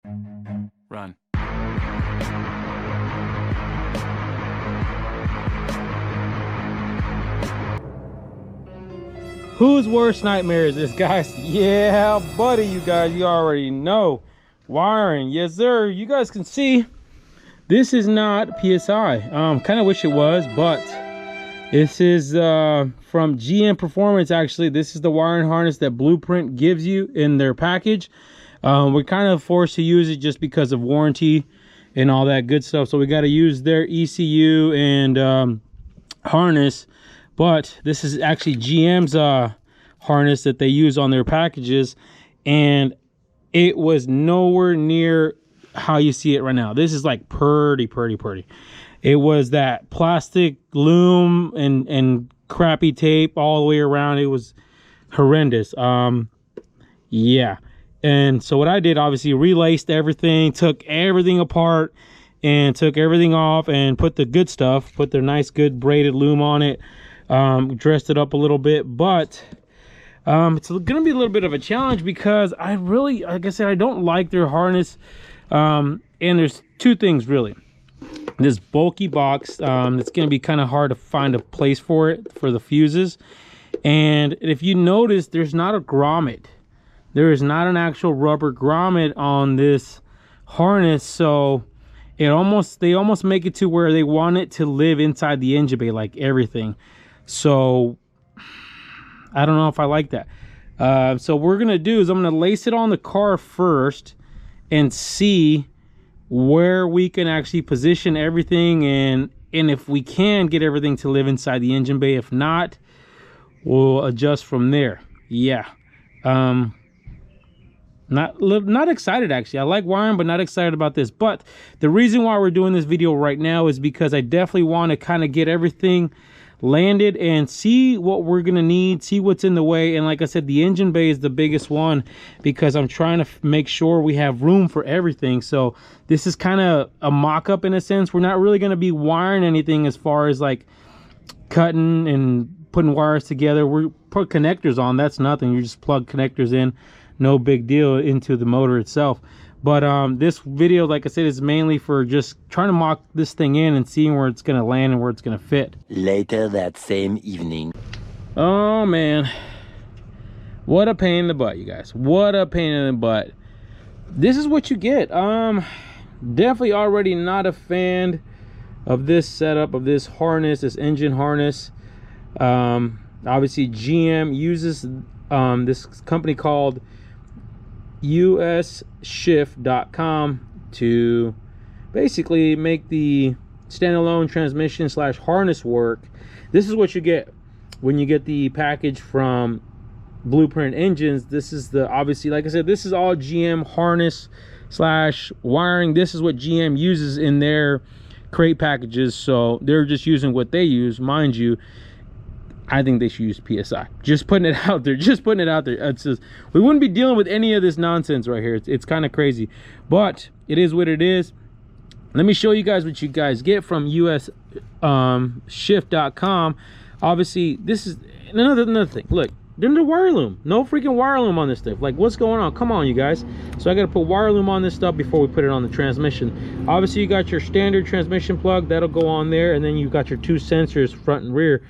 Run. Whose worst nightmare is this, guys? Yeah, buddy, you guys, you already know. Wiring, yes sir. You guys can see this is not PSI. Kind of wish it was, but this is from GM Performance. Actually, this is the wiring harness that Blueprint gives you in their package. We're kind of forced to use it just because of warranty and all that good stuff, so we got to use their ECU and harness. But this is actually GM's harness that they use on their packages, and it was nowhere near how you see it right now. This is like pretty. It was that plastic loom and crappy tape all the way around. It was horrendous. Yeah. And so what I did, obviously relaced everything, took everything apart and took everything off and put the good stuff, put the nice good braided loom on it, dressed it up a little bit. But it's gonna be a little bit of a challenge because I really, like I said, I don't like their harness. And there's two things really. This bulky box, it's gonna be kind of hard to find a place for it, for the fuses. And if you notice, there's not a grommet. There is not an actual rubber grommet on this harness, so they almost make it to where they want it to live inside the engine bay, like everything. So I don't know if I like that. So what we're gonna do is I'm gonna lace it on the car first and see where we can actually position everything, and if we can get everything to live inside the engine bay. If not, we'll adjust from there. Yeah. Not excited actually. I like wiring, but not excited about this. But the reason why we're doing this video right now is because I definitely want to kind of get everything landed and see what we're gonna need, see what's in the way. And like I said, the engine bay is the biggest one because I'm trying to make sure we have room for everything. So this is kind of a mock-up in a sense. We're not really going to be wiring anything as far as like cutting and putting wires together. We're put connectors on, that's nothing. You just plug connectors in, no big deal, into the motor itself. But this video, like I said, is mainly for just trying to mock this thing in and seeing where it's going to land and where it's going to fit. Later that same evening. Oh man, what a pain in the butt, you guys. What a pain in the butt. This is what you get. Definitely already not a fan of this setup, of this harness, this engine harness. Obviously GM uses this company called usshift.com to basically make the standalone transmission slash harness work. This is what you get when you get the package from Blueprint Engines. This is the, obviously, like I said, this is all GM harness slash wiring. This is what GM uses in their crate packages, so they're just using what they use. Mind you, I think they should use PSI. Just putting it out there. Just putting it out there. It's just, we wouldn't be dealing with any of this nonsense right here. It's kind of crazy, but it is what it is. Let me show you guys what you guys get from usshift.com. Obviously, this is another thing. Look, there's no wire loom. No freaking wire loom on this stuff. Like, what's going on? Come on, you guys. So I got to put wire loom on this stuff before we put it on the transmission. Obviously, you got your standard transmission plug. That'll go on there. And then you got your two sensors, front and rear.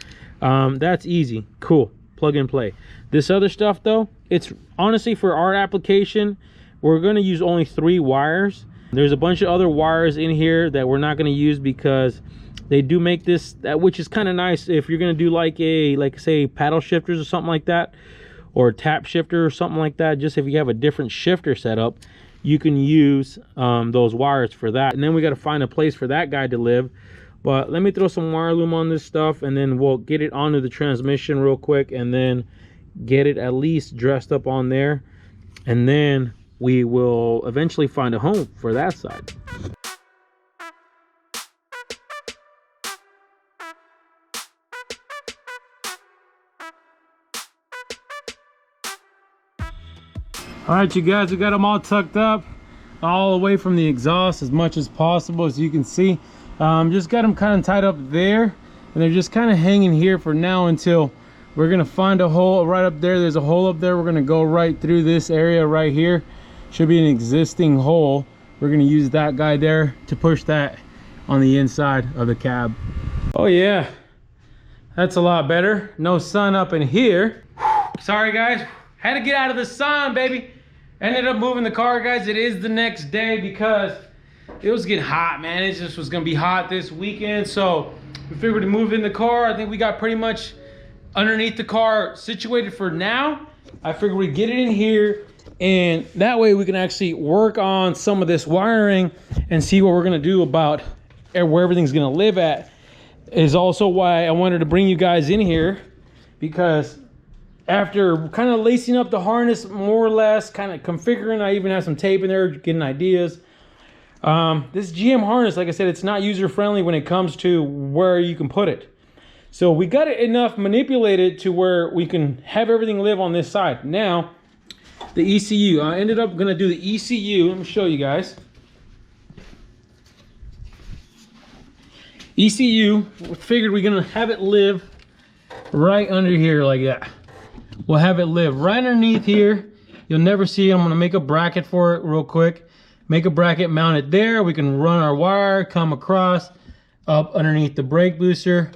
That's easy. Cool. Plug and play. This other stuff though, it's honestly for our application, we're going to use only 3 wires. There's a bunch of other wires in here that we're not going to use because they do make this, which is kind of nice if you're going to do like say paddle shifters or something like that, or tap shifter or something like that. Just if you have a different shifter setup, you can use those wires for that. And then we got to find a place for that guy to live. But let me throw some wire loom on this stuff, and then we'll get it onto the transmission real quick, and then get it at least dressed up on there, and then we will eventually find a home for that side. All right, you guys, we got them all tucked up, all away from the exhaust as much as possible, as you can see. Just got them kind of tied up there, and they're just kind of hanging here for now until we're gonna find a hole right up there. There's a hole up there. We're gonna go right through this area right here, should be an existing hole. We're gonna use that guy there to push that on the inside of the cab. Oh yeah, that's a lot better. No sun up in here. Sorry guys, had to get out of the sun, baby. Ended up moving the car, guys. It is the next day because it was getting hot, man. It just was gonna be hot this weekend, so we figured to move in the car. I think we got pretty much underneath the car situated for now. I figured we'd get it in here, and that way we can actually work on some of this wiring and see what we're gonna do about where everything's gonna live at. Is also why I wanted to bring you guys in here, because after kind of lacing up the harness more or less, kind of configuring, I even have some tape in there, getting ideas. This GM harness, like I said, it's not user friendly when it comes to where you can put it. So we got it enough manipulated to where we can have everything live on this side. Now, the ECU, I ended up gonna do the ECU. Let me show you guys. ECU, we figured we're gonna have it live right under here like that. We'll have it live right underneath here. You'll never see it. I'm gonna make a bracket for it real quick. Make a bracket, mount it there. We can run our wire, come across, up underneath the brake booster.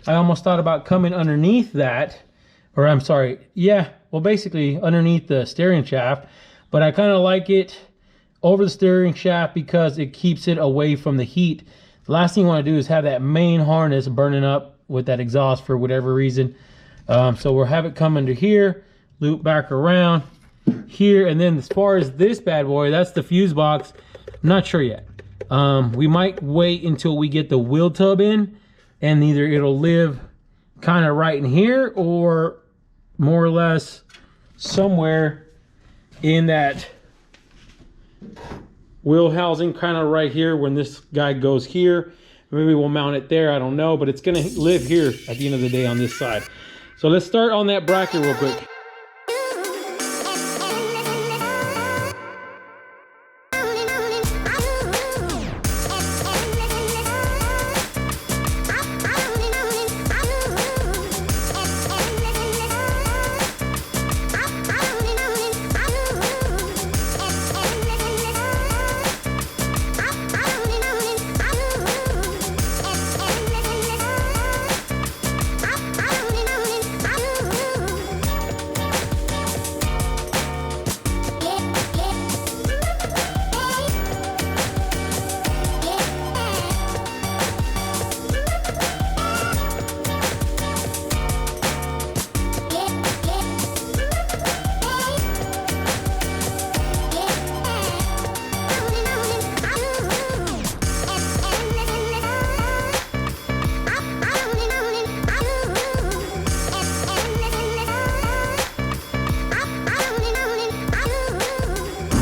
I almost thought about coming underneath that, or I'm sorry, yeah, well basically underneath the steering shaft, but I kind of like it over the steering shaft because it keeps it away from the heat. The last thing you want to do is have that main harness burning up with that exhaust for whatever reason. So we'll have it come under here, loop back around here, and then as far as this bad boy, that's the fuse box. I'm not sure yet. We might wait until we get the wheel tub in, and either it'll live kind of right in here or more or less somewhere in that wheel housing, kind of right here when this guy goes here. Maybe we'll mount it there, I don't know, but it's gonna live here at the end of the day on this side. So let's start on that bracket real quick.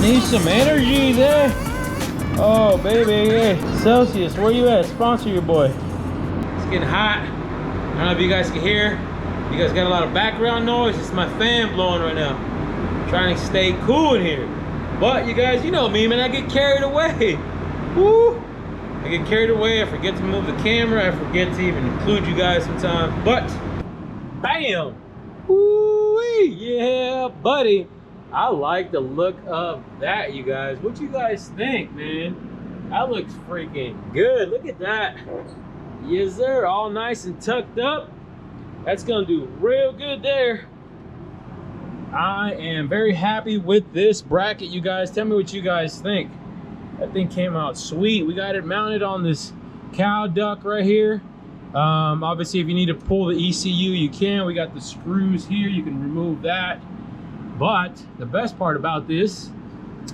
Need some energy there. Oh baby, hey, Celsius, where you at? Sponsor your boy. It's getting hot. I don't know if you guys can hear. You guys got a lot of background noise. It's my fan blowing right now. I'm trying to stay cool in here. But you guys, you know me, man, I get carried away. Woo! I get carried away. I forget to move the camera. I forget to even include you guys sometimes. But bam! Woo-wee! Yeah, buddy. I like the look of that, you guys. What you guys think, man? That looks freaking good. Look at that. Yes, sir. All nice and tucked up. That's gonna do real good there. I am very happy with this bracket, you guys. Tell me what you guys think. That thing came out sweet. We got it mounted on this cow duct right here. Obviously, if you need to pull the ECU, you can. We got the screws here. You can remove that. But the best part about this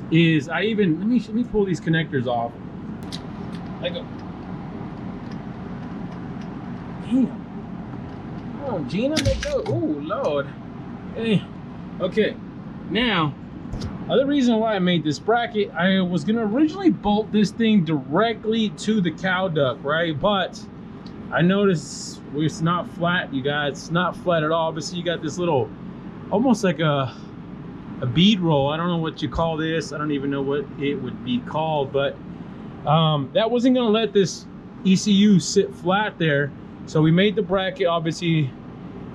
is let me pull these connectors off. I go. Damn. Oh, Gina, let go. Oh, Lord. Hey. Okay. Now, other reason why I made this bracket, I was gonna originally bolt this thing directly to the cow duct, right? But I noticed it's not flat, you guys. It's not flat at all. Obviously, you got this little, almost like a bead roll. I don't know what you call this. I don't even know what it would be called, but that wasn't gonna let this ECU sit flat there. So we made the bracket, obviously,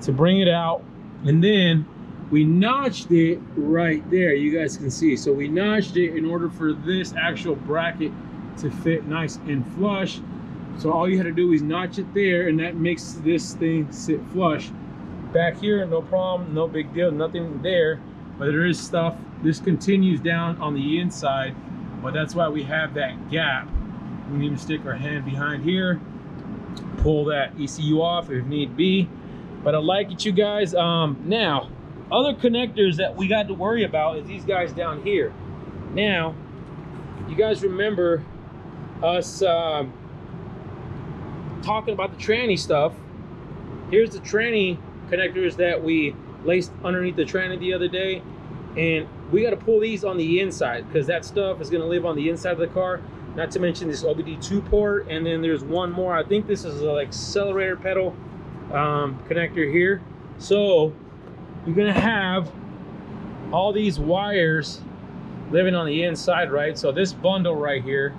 to bring it out. And then we notched it right there, you guys can see. So we notched it in order for this actual bracket to fit nice and flush. So all you had to do is notch it there, and that makes this thing sit flush. Back here, no problem, no big deal, nothing there, but there is stuff. This continues down on the inside, but that's why we have that gap. We can even stick our hand behind here, pull that ECU off if need be. But I like it, you guys. Now, other connectors that we got to worry about is these guys down here. Now, you guys remember us talking about the tranny stuff. Here's the tranny connectors that we laced underneath the tranny the other day, and we got to pull these on the inside because that stuff is going to live on the inside of the car. Not to mention this OBD2 port, and then there's one more. I think this is an accelerator pedal connector here. So you're gonna have all these wires living on the inside, right? So this bundle right here,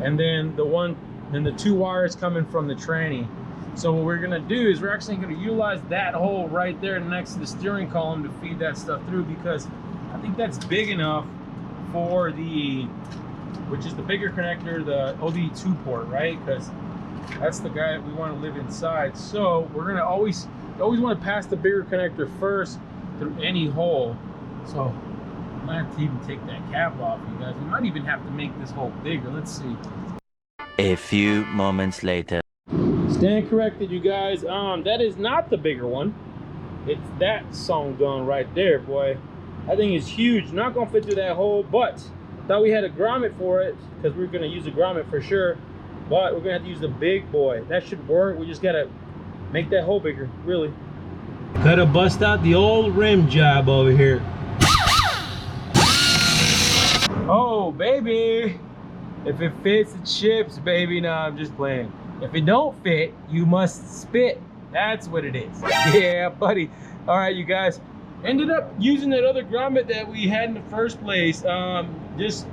and then the two wires coming from the tranny. So what we're gonna do is we're actually gonna utilize that hole right there next to the steering column to feed that stuff through, because I think that's big enough for the, which is the bigger connector, the OBD2 port, right? Because that's the guy that we want to live inside. So we're gonna always want to pass the bigger connector first through any hole. So I might have to even take that cap off, you guys. We might even have to make this hole bigger. Let's see. A few moments later. Stand corrected, you guys. That is not the bigger one. It's that song gun right there, boy. That thing is huge. Not gonna fit through that hole, but thought we had a grommet for it because we were gonna use a grommet for sure. But we're gonna have to use the big boy. That should work. We just gotta make that hole bigger, really. Gotta bust out the old rim job over here. Oh, baby. If it fits, it ships, baby. No, I'm just playing. If it don't fit, you must spit. That's what it is. Yeah, buddy. All right, you guys. Ended up using that other grommet that we had in the first place. Just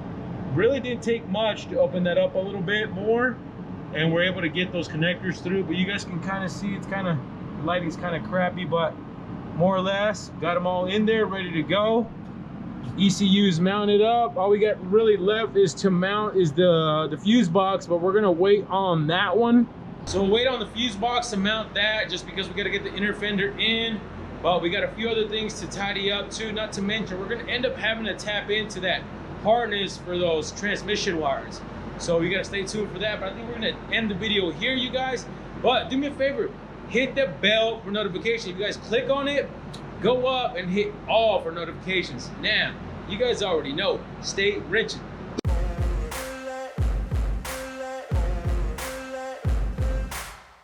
really didn't take much to open that up a little bit more, and we're able to get those connectors through. But you guys can kind of see it's kind of, lighting's kind of crappy, but more or less got them all in there ready to go. ECU's mounted up. All we got really left is to mount is the fuse box, but we're gonna wait on that one. So we'll wait on the fuse box to mount that, just because we got to get the inner fender in. But we got a few other things to tidy up too. Not to mention, we're gonna end up having to tap into that harness for those transmission wires. So you gotta stay tuned for that. But I think we're gonna end the video here, you guys. But do me a favor, hit the bell for notification. If you guys click on it, go up and hit all for notifications. Now, you guys already know, stay wrenching.